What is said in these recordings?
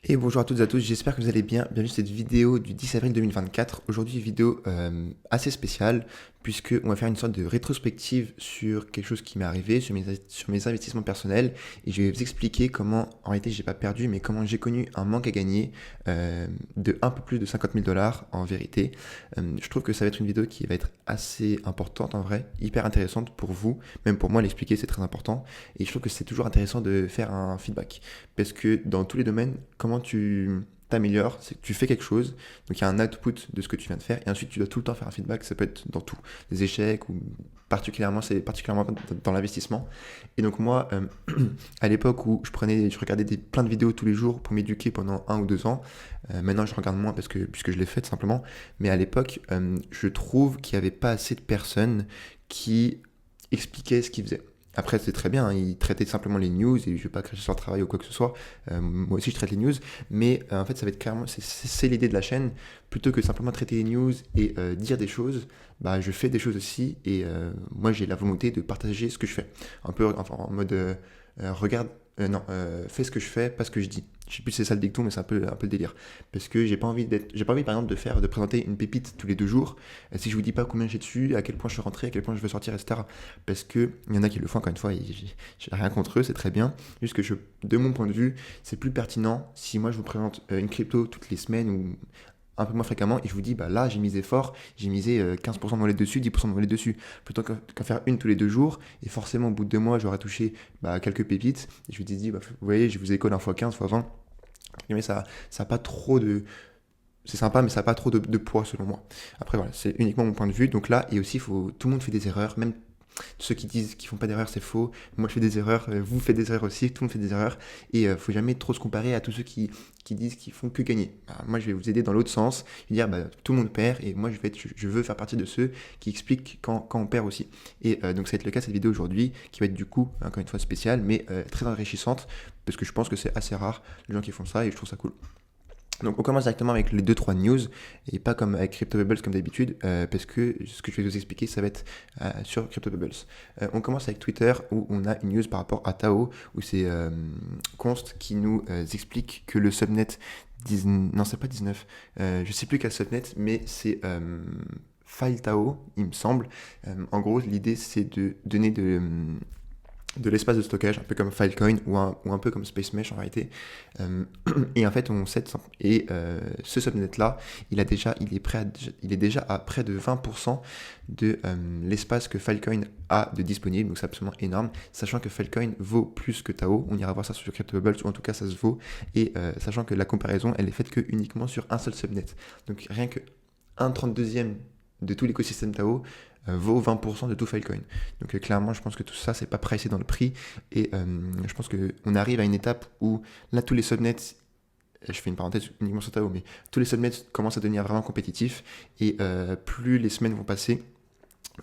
Et bonjour à toutes et à tous, j'espère que vous allez bien. Bienvenue sur cette vidéo du 10 avril 2024. Aujourd'hui, vidéo assez spéciale, puisque on va faire une sorte de rétrospective sur quelque chose qui m'est arrivé, sur mes investissements personnels, et je vais vous expliquer comment, en réalité, j'ai pas perdu, mais comment j'ai connu un manque à gagner de un peu plus de 50 000 $ en vérité. Je trouve que ça va être une vidéo qui va être assez importante en vrai, hyper intéressante pour vous, même pour moi, l'expliquer, c'est très important, et je trouve que c'est toujours intéressant de faire un feedback. Parce que dans tous les domaines, comment tu t'améliores, c'est que tu fais quelque chose, donc il y a un output de ce que tu viens de faire, et ensuite tu dois tout le temps faire un feedback, ça peut être dans tout, les échecs, ou particulièrement, c'est particulièrement dans l'investissement. Et donc moi, à l'époque où je regardais plein de vidéos tous les jours pour m'éduquer pendant 1 ou 2 ans, maintenant je regarde moins puisque je l'ai fait tout simplement, mais à l'époque, je trouve qu'il n'y avait pas assez de personnes qui expliquaient ce qu'ils faisaient. Après, c'est très bien, hein, il traitait simplement les news et je ne vais pas cracher sur le travail ou quoi que ce soit. Moi aussi, je traite les news, mais en fait, ça va être clairement, c'est l'idée de la chaîne. Plutôt que simplement traiter les news et dire des choses, bah, je fais des choses aussi et moi, j'ai la volonté de partager ce que je fais. Un peu enfin, en mode regarde, non, fais ce que je fais, pas ce que je dis. Je sais plus si c'est ça le dicton, mais c'est un peu le délire. Parce que j'ai pas envie par exemple de présenter une pépite tous les 2 jours. Si je vous dis pas combien j'ai dessus, à quel point je suis rentré, à quel point je veux sortir, etc. Parce que il y en a qui le font encore une fois, et j'ai rien contre eux, c'est très bien. Juste que de mon point de vue, c'est plus pertinent si moi je vous présente une crypto toutes les semaines ou un peu moins fréquemment et je vous dis bah là j'ai misé fort, j'ai misé 15% de mon lait dessus, 10% de mon lait dessus, plutôt qu'en faire une tous les 2 jours et forcément au bout de 2 mois j'aurais touché quelques pépites et je vous dis bah, vous voyez je vous école 1 fois 15 fois 20 mais ça a pas trop de, c'est sympa, mais ça n'a pas trop de poids selon moi. Après, voilà, c'est uniquement mon point de vue. Donc là, et aussi, tout le monde fait des erreurs. Même ceux qui disent qu'ils font pas d'erreurs, c'est faux. Moi, je fais des erreurs. Vous faites des erreurs aussi. Tout le monde fait des erreurs. Et faut jamais trop se comparer à tous ceux qui disent qu'ils font que gagner. Bah, moi, je vais vous aider dans l'autre sens. Je vais dire, bah, tout le monde perd. Et moi, je veux faire partie de ceux qui expliquent quand on perd aussi. Et donc, ça va être le cas cette vidéo aujourd'hui, qui va être du coup, encore une fois, spéciale, mais très enrichissante. Parce que je pense que c'est assez rare les gens qui font ça. Et je trouve ça cool. Donc on commence directement avec les deux-trois news et pas comme avec CryptoBubbles comme d'habitude parce que ce que je vais vous expliquer ça va être sur CryptoBubbles. On commence avec Twitter où on a une news par rapport à Tao où c'est Const qui nous explique que le subnet non c'est pas 19, je sais plus quel subnet mais c'est FileTao il me semble. En gros l'idée c'est de donner de l'espace de stockage, un peu comme Filecoin ou un peu comme Space Mesh en réalité. Euh, et en fait, ce subnet-là, il est déjà à près de 20% de l'espace que Filecoin a de disponible, donc c'est absolument énorme, sachant que Filecoin vaut plus que Tao, on ira voir ça sur CryptoBubbles, ou en tout cas ça se vaut, et sachant que la comparaison, elle est faite que uniquement sur un seul subnet. Donc rien que 1/32e de tout l'écosystème Tao vaut 20% de tout Filecoin. Donc clairement, je pense que tout ça, c'est pas pricé dans le prix. Et je pense qu'on arrive à une étape où là, tous les subnets, je fais une parenthèse uniquement sur Tao, mais tous les subnets commencent à devenir vraiment compétitifs. Et plus les semaines vont passer,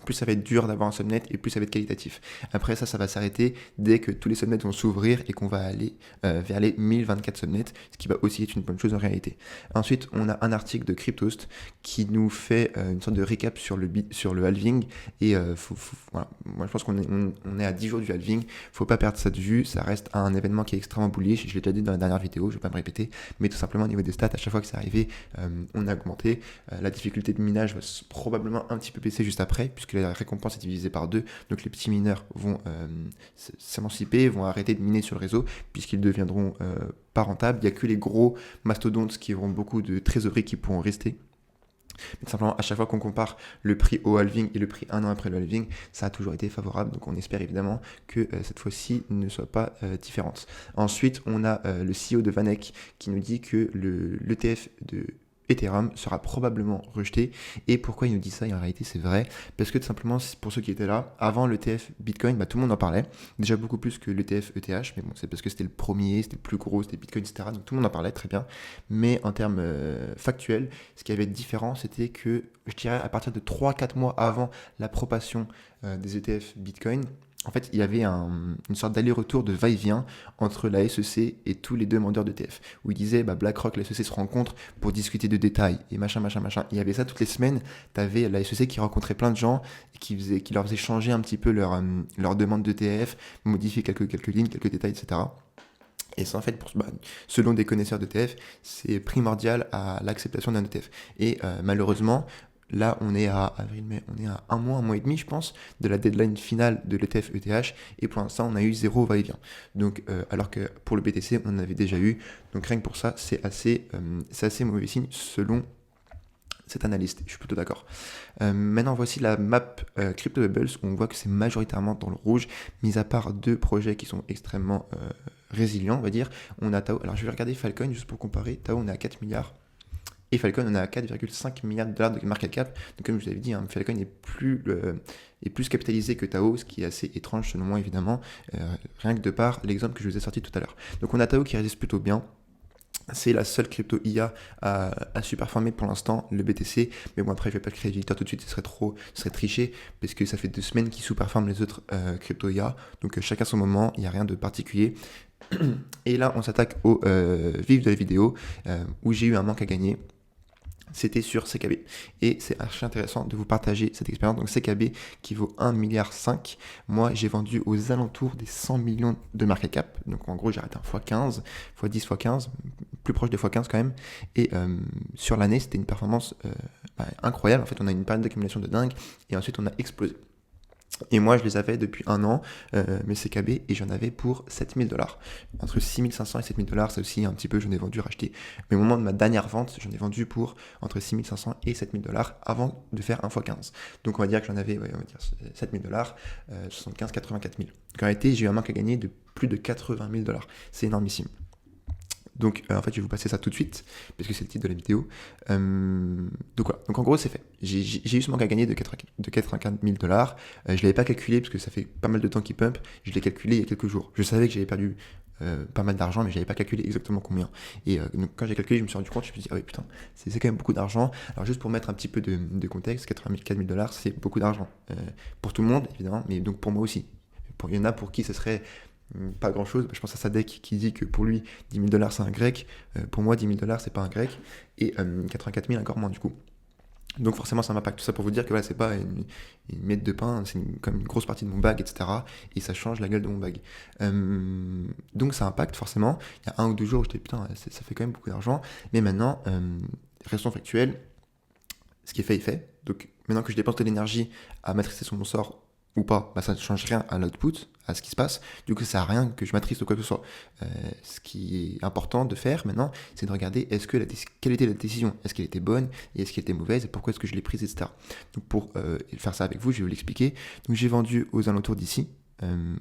plus ça va être dur d'avoir un subnet et plus ça va être qualitatif. Après ça, ça va s'arrêter dès que tous les subnets vont s'ouvrir et qu'on va aller vers les 1024 subnets, ce qui va aussi être une bonne chose en réalité. Ensuite, on a un article de Cryptost qui nous fait une sorte de récap sur le halving et voilà. Moi je pense qu'on est à 10 jours du halving, faut pas perdre ça de vue, ça reste un événement qui est extrêmement bullish, je l'ai déjà dit dans la dernière vidéo, je vais pas me répéter, mais tout simplement au niveau des stats, à chaque fois que c'est arrivé, on a augmenté, la difficulté de minage va probablement un petit peu baisser juste après, puisque la récompense est divisée par deux, donc les petits mineurs vont s'émanciper, vont arrêter de miner sur le réseau, puisqu'ils deviendront pas rentables. Il n'y a que les gros mastodontes qui auront beaucoup de trésorerie qui pourront rester. Mais tout simplement, à chaque fois qu'on compare le prix au halving et le prix 1 an après le halving, ça a toujours été favorable. Donc on espère évidemment que cette fois-ci ne soit pas différente. Ensuite, on a le CEO de Vanek qui nous dit que l'ETF de Ethereum sera probablement rejeté. Et pourquoi il nous dit ça? Et en réalité, c'est vrai. Parce que tout simplement, pour ceux qui étaient là, avant l'ETF Bitcoin, tout le monde en parlait. Déjà beaucoup plus que l'ETF ETH. Mais bon, c'est parce que c'était le premier, c'était le plus gros, c'était Bitcoin, etc. Donc tout le monde en parlait, très bien. Mais en termes factuels, ce qui avait de différent, c'était que, je dirais, à partir de 3-4 mois avant l'approbation des ETF Bitcoin, en fait, il y avait une sorte d'aller-retour de va-et-vient entre la SEC et tous les demandeurs d'ETF, où ils disaient BlackRock, la SEC se rencontrent pour discuter de détails et machin, machin, machin. Il y avait ça toutes les semaines. Tu avais la SEC qui rencontrait plein de gens et qui leur faisait changer un petit peu leur demande d'ETF, modifier quelques lignes, quelques détails, etc. Et ça, en fait, selon des connaisseurs d'ETF, c'est primordial à l'acceptation d'un ETF. Et malheureusement, là, on est à avril-mai, on est à un mois et demi, je pense, de la deadline finale de l'ETF ETH. Et pour l'instant, on a eu zéro va-et-vient. Donc, alors que pour le BTC, on en avait déjà eu. Donc, rien que pour ça, c'est assez mauvais signe selon cet analyste. Je suis plutôt d'accord. Maintenant, voici la map Crypto Bubbles où on voit que c'est majoritairement dans le rouge, mis à part deux projets qui sont extrêmement résilients, on va dire. On a Tao. Alors, je vais regarder Falcon juste pour comparer. Tao, on est à 4 milliards. Et Falcon, on est à 4,5 milliards de dollars de market cap. Donc, comme je vous avais dit, Falcon est plus capitalisé que Tao, ce qui est assez étrange selon moi, évidemment. Rien que de par l'exemple que je vous ai sorti tout à l'heure. Donc, on a Tao qui résiste plutôt bien. C'est la seule crypto IA à surperformer pour l'instant, le BTC. Mais bon, après, je ne vais pas créer l'éditeur tout de suite, ce serait triché, parce que ça fait 2 semaines qu'ils sous-performent les autres crypto IA. Donc, chacun son moment, il n'y a rien de particulier. Et là, on s'attaque au vif de la vidéo, où j'ai eu un manque à gagner. C'était sur CKB. Et c'est archi intéressant de vous partager cette expérience. Donc CKB qui vaut 1,5 milliard. Moi, j'ai vendu aux alentours des 100 millions de market cap. Donc en gros, j'ai arrêté un x15, x10, x15, plus proche de x15 quand même. Et sur l'année, c'était une performance incroyable. En fait, on a une période d'accumulation de dingue. Et ensuite, on a explosé. Et moi, je les avais depuis un an, mes CKB, et j'en avais pour 7000 dollars. Entre 6500 et 7000 dollars, ça aussi, un petit peu, j'en ai vendu, racheté. Mais au moment de ma dernière vente, j'en ai vendu pour entre 6500 et 7000 dollars avant de faire 1 x 15. Donc, on va dire que j'en avais, on va dire 7000 dollars, 75, 84 000. Donc, en réalité, j'ai eu un manque à gagner de plus de 80 000 dollars. C'est énormissime. Donc en fait je vais vous passer ça tout de suite parce que c'est le titre de la vidéo. Donc voilà, donc en gros c'est fait. J'ai eu ce manque à gagner de 84 000 dollars. Je ne l'avais pas calculé parce que ça fait pas mal de temps qu'il pump. Je l'ai calculé il y a quelques jours. Je savais que j'avais perdu pas mal d'argent, mais je n'avais pas calculé exactement combien. Et donc quand j'ai calculé, je me suis rendu compte, je me suis dit ah oui putain, c'est quand même beaucoup d'argent. Alors juste pour mettre un petit peu de contexte, 84 000 dollars c'est beaucoup d'argent. Pour tout le monde évidemment, mais donc pour moi aussi. Il y en a pour qui ce serait pas grand chose. Je pense à Sadek qui dit que pour lui 10 000 dollars c'est un grec, pour moi 10 000 dollars c'est pas un grec, et 84 000 encore moins du coup. Donc forcément ça m'impacte. Tout ça pour vous dire que voilà, c'est pas une miette de pain, c'est comme une grosse partie de mon bag, etc. Et ça change la gueule de mon bag. Donc ça impacte forcément. Il y a 1 ou 2 jours où j'étais putain, ça fait quand même beaucoup d'argent. Mais maintenant, restons factuels, ce qui est fait est fait. Donc maintenant que je dépense de l'énergie à maîtriser sur mon sort ou pas, ça ne change rien à l'output, à ce qui se passe. Du coup, ça sert à rien que je m'attriste ou quoi que ce soit. Ce qui est important de faire maintenant, c'est de regarder quelle était la décision, est-ce qu'elle était bonne et est-ce qu'elle était mauvaise et pourquoi est-ce que je l'ai prise, etc. Donc pour faire ça avec vous, je vais vous l'expliquer. Donc j'ai vendu aux alentours d'ici.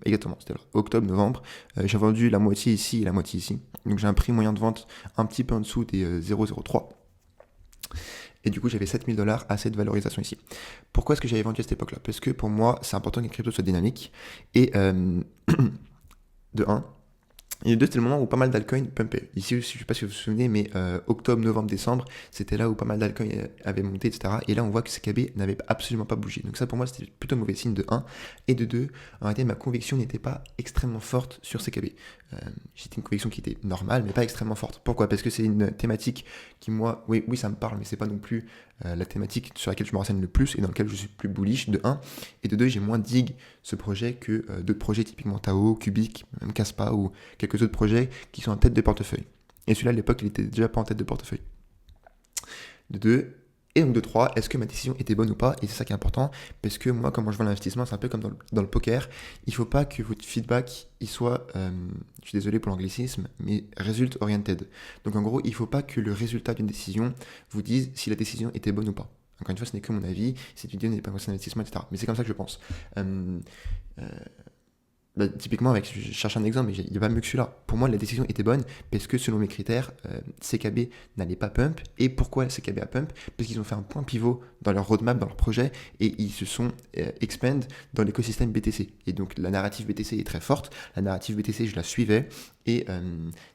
Exactement, c'était octobre, novembre. J'ai vendu la moitié ici et la moitié ici. Donc j'ai un prix moyen de vente un petit peu en dessous des 0,03. Et du coup, j'avais 7000 dollars à cette valorisation ici. Pourquoi est-ce que j'avais vendu à cette époque-là? Parce que pour moi, c'est important qu'une crypto soit dynamique. Et de 1. Et de 2, c'était le moment où pas mal d'altcoins pumpaient. Ici, je ne sais pas si vous vous souvenez, mais octobre, novembre, décembre, c'était là où pas mal d'altcoins avaient monté, etc. Et là, on voit que CKB n'avait absolument pas bougé. Donc ça, pour moi, c'était plutôt mauvais signe de 1. Et de 2, en réalité, ma conviction n'était pas extrêmement forte sur CKB. C'était une conviction qui était normale, mais pas extrêmement forte. Pourquoi? Parce que c'est une thématique qui, moi, oui, ça me parle, mais c'est pas non plus la thématique sur laquelle je me renseigne le plus et dans laquelle je suis plus bullish, de 1. Et de 2, j'ai moins dig ce projet que d'autres projets, typiquement Tao, Cubic, même Caspa ou quelques autres projets qui sont en tête de portefeuille. Et celui-là, à l'époque, il était déjà pas en tête de portefeuille. De 2. Et donc de 3, est-ce que ma décision était bonne ou pas? Et c'est ça qui est important, parce que moi, comment je vois l'investissement, c'est un peu comme dans le poker. Il ne faut pas que votre feedback, il soit, je suis désolé pour l'anglicisme, mais result oriented. Donc en gros, il ne faut pas que le résultat d'une décision vous dise si la décision était bonne ou pas. Encore une fois, ce n'est que mon avis, cette vidéo n'est pas un investissement, etc. Mais c'est comme ça que je pense. Typiquement, je cherche un exemple, mais il n'y a pas mieux que celui-là. Pour moi, la décision était bonne parce que selon mes critères, CKB n'allait pas pump. Et pourquoi CKB a pump? Parce qu'ils ont fait un point pivot dans leur roadmap, dans leur projet, et ils se sont expand dans l'écosystème BTC. Et donc la narrative BTC est très forte. La narrative BTC, je la suivais. Et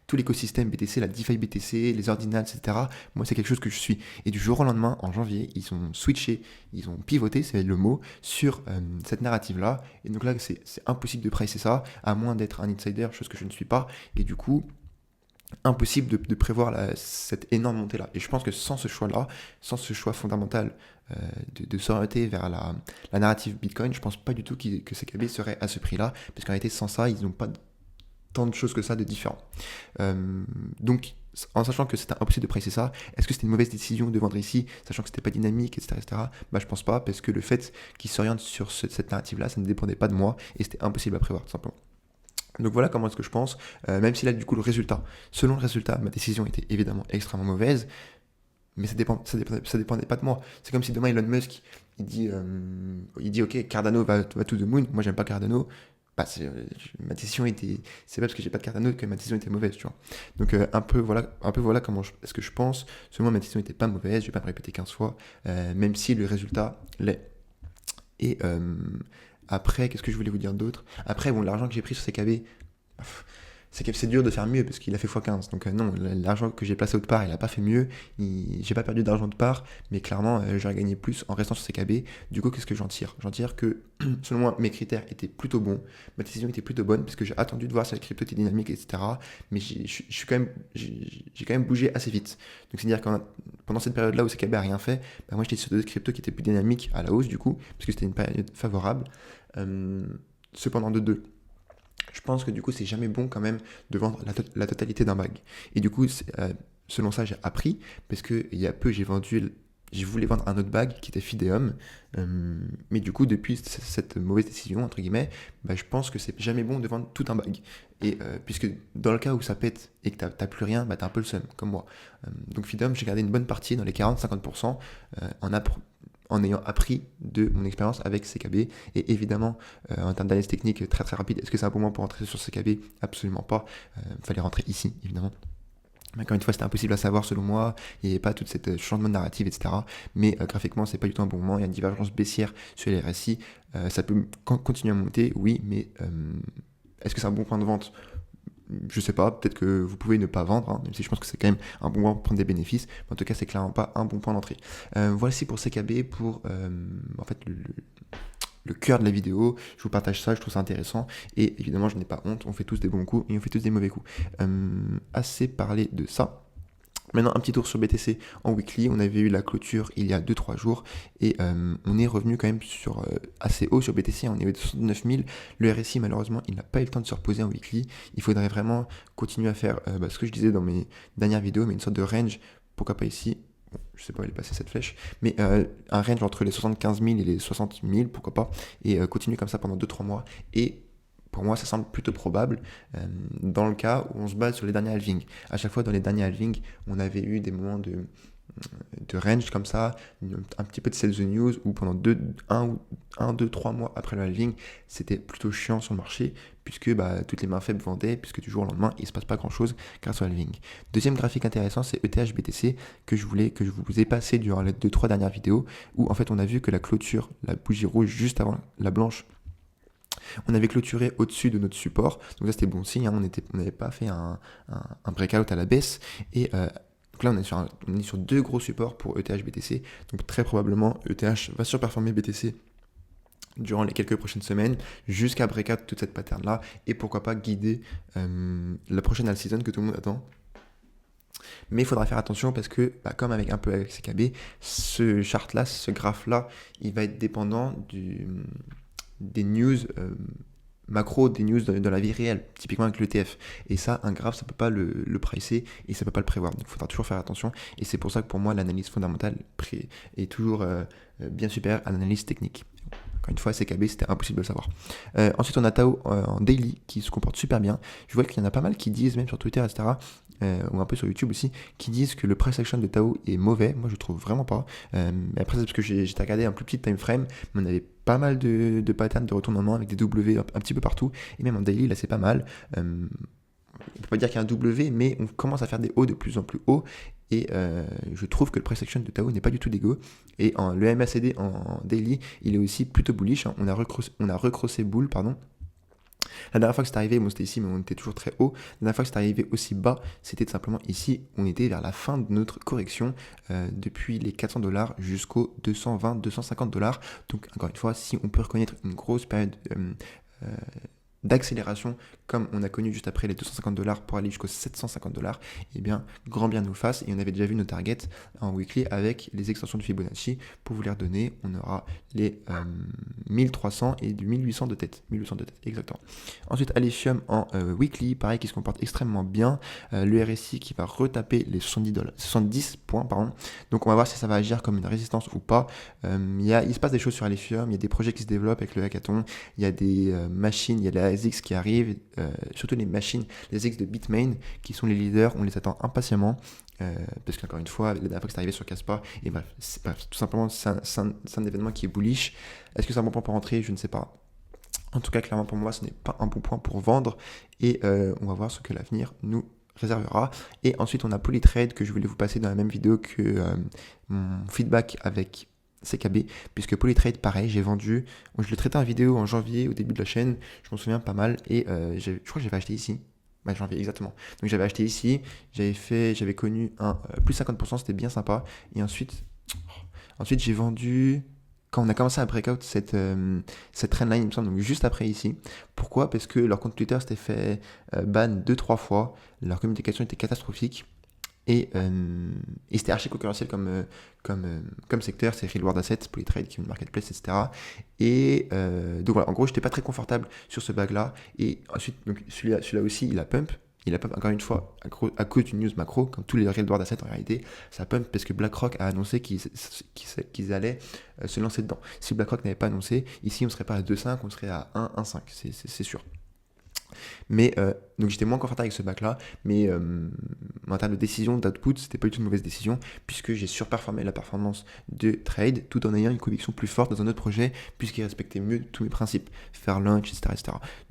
tout l'écosystème BTC, la DeFi BTC, les ordinals, etc., moi, c'est quelque chose que je suis. Et du jour au lendemain, en janvier, ils ont switché, ils ont pivoté, c'est le mot, sur cette narrative-là. Et donc là, c'est impossible de pricer ça, à moins d'être un insider, chose que je ne suis pas. Et du coup, impossible de prévoir cette énorme montée-là. Et je pense que sans ce choix-là, sans ce choix fondamental de s'orienter vers la narrative Bitcoin, je pense pas du tout que CKB serait à ce prix-là, parce qu'en réalité, sans ça, ils n'ont pas tant de choses que ça de différents. Donc, en sachant que c'était impossible de pricer ça, est-ce que c'était une mauvaise décision de vendre ici, sachant que c'était pas dynamique, etc. Bah, je pense pas, parce que le fait qu'il s'oriente sur cette narrative-là, ça ne dépendait pas de moi, et c'était impossible à prévoir, tout simplement. Donc voilà comment est-ce que je pense, même si là, du coup, selon le résultat, ma décision était évidemment extrêmement mauvaise, mais ça dépendait pas de moi. C'est comme si demain Elon Musk, il dit ok, Cardano va to the moon, moi j'aime pas Cardano, bah, ma décision était, c'est pas parce que j'ai pas de Cardano que ma décision était mauvaise, tu vois. Donc un peu voilà comment est-ce que je pense. Selon moi, ma décision était pas mauvaise, je vais pas me répéter 15 fois, même si le résultat l'est. Et après, qu'est-ce que je voulais vous dire d'autre? Après, bon, l'argent que j'ai pris sur CKB, c'est dur de faire mieux parce qu'il a fait x15. Donc non, l'argent que j'ai placé autre part, il a pas fait mieux. J'ai pas perdu d'argent de part, mais clairement, j'aurais gagné plus en restant sur CKB. Du coup, qu'est-ce que j'en tire? J'en tire que, selon moi, mes critères étaient plutôt bons. Ma décision était plutôt bonne parce que j'ai attendu de voir si la crypto était dynamique, etc. Mais j'ai quand même bougé assez vite. Donc c'est-à-dire que pendant cette période-là où CKB a rien fait, bah, moi j'étais sur des cryptos qui étaient plus dynamiques à la hausse du coup, parce que c'était une période favorable. Cependant de deux. Je pense que du coup, c'est jamais bon quand même de vendre la totalité d'un bag. Et du coup, selon ça, j'ai appris, parce qu'il y a peu, j'ai voulu vendre un autre bag qui était Fideum. Mais du coup, depuis cette mauvaise décision, entre guillemets, bah, je pense que c'est jamais bon de vendre tout un bag. Et puisque dans le cas où ça pète et que t'as plus rien, bah, t'as un peu le seum, comme moi. Donc Fideum, j'ai gardé une bonne partie dans les 40-50% en ayant appris de mon expérience avec CKB. Et évidemment, en termes d'analyse technique très très rapide, est-ce que c'est un bon moment pour rentrer sur CKB? Absolument pas. Il fallait rentrer ici, évidemment. Mais encore une fois, c'était impossible à savoir selon moi, il n'y avait pas tout ce changement de narrative, etc. Mais graphiquement, c'est pas du tout un bon moment, il y a une divergence baissière sur les RSI. Ça peut continuer à monter, oui, mais est-ce que c'est un bon point de vente? Je sais pas, peut-être que vous pouvez ne pas vendre, hein, même si je pense que c'est quand même un bon point pour prendre des bénéfices, mais en tout cas c'est clairement pas un bon point d'entrée. Voici pour CKB, pour en fait le cœur de la vidéo, je vous partage ça, je trouve ça intéressant, et évidemment je n'ai pas honte, on fait tous des bons coups et on fait tous des mauvais coups. Assez parlé de ça. Maintenant, un petit tour sur BTC en weekly. On avait eu la clôture il y a 2-3 jours et on est revenu quand même sur assez haut sur BTC. On est à 69 000. Le RSI, malheureusement, il n'a pas eu le temps de se reposer en weekly. Il faudrait vraiment continuer à faire ce que je disais dans mes dernières vidéos, mais une sorte de range. Pourquoi pas ici? Bon, je sais pas où elle est passée cette flèche, mais un range entre les 75 000 et les 60 000, pourquoi pas, et continuer comme ça pendant 2-3 mois. Et pour moi, ça semble plutôt probable dans le cas où on se base sur les derniers halvings. À chaque fois, dans les derniers halvings, on avait eu des moments de range comme ça, un petit peu de sell the news, où pendant 2-3 mois après le halving, c'était plutôt chiant sur le marché, puisque toutes les mains faibles vendaient, puisque du jour au lendemain, il ne se passe pas grand-chose grâce au halving. Deuxième graphique intéressant, c'est ETH BTC, que je vous ai passé durant les 2-3 dernières vidéos, où en fait, on a vu que la clôture, la bougie rouge juste avant la blanche, on avait clôturé au-dessus de notre support, donc ça c'était bon signe, hein, on n'avait pas fait un breakout à la baisse, et donc là on est sur deux gros supports pour ETH BTC, donc très probablement ETH va surperformer BTC durant les quelques prochaines semaines, jusqu'à breakout toute cette pattern là, et pourquoi pas guider la prochaine all season que tout le monde attend. Mais il faudra faire attention parce que, comme avec CKB, ce chart-là, ce graphe-là, il va être dépendant des news macro, des news dans la vie réelle, typiquement avec l'ETF. Et ça, un graphe, ça peut pas le pricer et ça peut pas le prévoir. Donc il faudra toujours faire attention. Et c'est pour ça que pour moi, l'analyse fondamentale est toujours bien supérieure à l'analyse technique. Encore une fois, CKB, c'était impossible de le savoir. Ensuite, on a Tao en daily qui se comporte super bien. Je vois qu'il y en a pas mal qui disent, même sur Twitter, etc., ou un peu sur YouTube aussi, qui disent que le price action de Tao est mauvais. Moi, je trouve vraiment pas. Après, c'est parce que j'étais regardé un plus petit time frame, mais on avait pas mal de patterns de retournement avec des W un petit peu partout. Et même en daily, là, c'est pas mal. On peut pas dire qu'il y a un W, mais on commence à faire des hauts de plus en plus hauts. Et je trouve que le price action de Tao n'est pas du tout dégueu. Et le MACD en daily, il est aussi plutôt bullish. Hein. On a recrossé bull, pardon. La dernière fois que c'est arrivé, bon, c'était ici, mais on était toujours très haut. La dernière fois que c'est arrivé aussi bas, c'était tout simplement ici. On était vers la fin de notre correction depuis les $400 jusqu'aux 220-250 $. Donc, encore une fois, si on peut reconnaître une grosse période d'accélération comme on a connu juste après les $250 pour aller jusqu'aux $750, eh bien, grand bien nous fasse. Et on avait déjà vu nos targets en weekly avec les extensions de Fibonacci. Pour vous les redonner, on aura les 1300 et du 1800 de tête. 1800 de tête, exactement. Ensuite, Alessium en weekly, pareil, qui se comporte extrêmement bien. Le RSI qui va retaper les 70 points, pardon. Donc, on va voir si ça va agir comme une résistance ou pas. Il se passe des choses sur Alessium, il y a des projets qui se développent avec le hackathon, il y a des machines, il y a la ASX qui arrive, surtout les machines, les ASX de Bitmain qui sont les leaders, on les attend impatiemment. Parce qu'encore une fois, la dernière fois que c'est arrivé sur Caspa, et bref, tout simplement, c'est un événement qui est bullish. Est-ce que c'est un bon point pour rentrer? Je ne sais pas. En tout cas, clairement pour moi, ce n'est pas un bon point pour vendre, et on va voir ce que l'avenir nous réservera. Et ensuite, on a Polytrade que je voulais vous passer dans la même vidéo que mon feedback avec CKB, puisque Polytrade, pareil, j'ai vendu, je l'ai traité en vidéo en janvier au début de la chaîne, je m'en souviens pas mal, et je crois que j'avais acheté ici. Janvier, exactement. Donc j'avais acheté ici, j'avais connu un plus 50%, c'était bien sympa. Et ensuite j'ai vendu quand on a commencé à breakout cette trendline, il me semble, donc juste après ici. Pourquoi? Parce que leur compte Twitter s'était fait ban 2-3 fois, leur communication était catastrophique. Et c'était archi concurrentiel comme secteur, c'est Reward Assets, Polytrade qui est une marketplace, etc. Et donc voilà, en gros, j'étais pas très confortable sur ce bag là. Et ensuite, donc celui-là aussi, il a pump. Il a pump encore une fois à cause d'une news macro, comme tous les Reward Assets en réalité, ça pump parce que BlackRock a annoncé qu'ils allaient se lancer dedans. Si BlackRock n'avait pas annoncé, ici on serait pas à 2,5, on serait à 1,5, c'est sûr. Mais donc j'étais moins confortable avec ce bac là, mais en termes de décision d'output, c'était pas du tout une mauvaise décision puisque j'ai surperformé la performance de trade tout en ayant une conviction plus forte dans un autre projet puisqu'il respectait mieux tous mes principes, faire lunch, etc.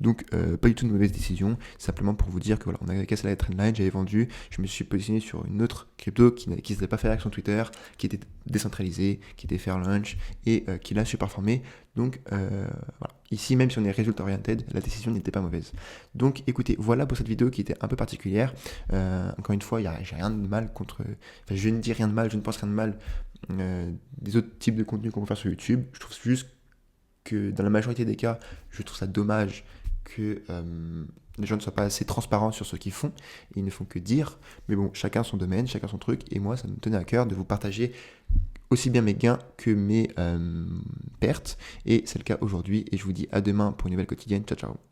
Donc pas du tout une mauvaise décision, simplement pour vous dire que voilà, on avait cassé la trendline, j'avais vendu, je me suis positionné sur une autre crypto qui ne s'était pas fait avec son Twitter, qui était décentralisée, qui était faire lunch et qui l'a surperformé. Donc voilà, ici même si on est résultat oriented, la décision n'était pas mauvaise. Donc écoutez, voilà pour cette vidéo qui était un peu particulière. Encore une fois, j'ai rien de mal contre... Enfin, je ne dis rien de mal, je ne pense rien de mal des autres types de contenus qu'on peut faire sur YouTube. Je trouve juste que dans la majorité des cas, je trouve ça dommage que les gens ne soient pas assez transparents sur ce qu'ils font. Ils ne font que dire. Mais bon, chacun son domaine, chacun son truc. Et moi, ça me tenait à cœur de vous partager aussi bien mes gains que mes pertes. Et c'est le cas aujourd'hui. Et je vous dis à demain pour une nouvelle quotidienne. Ciao, ciao.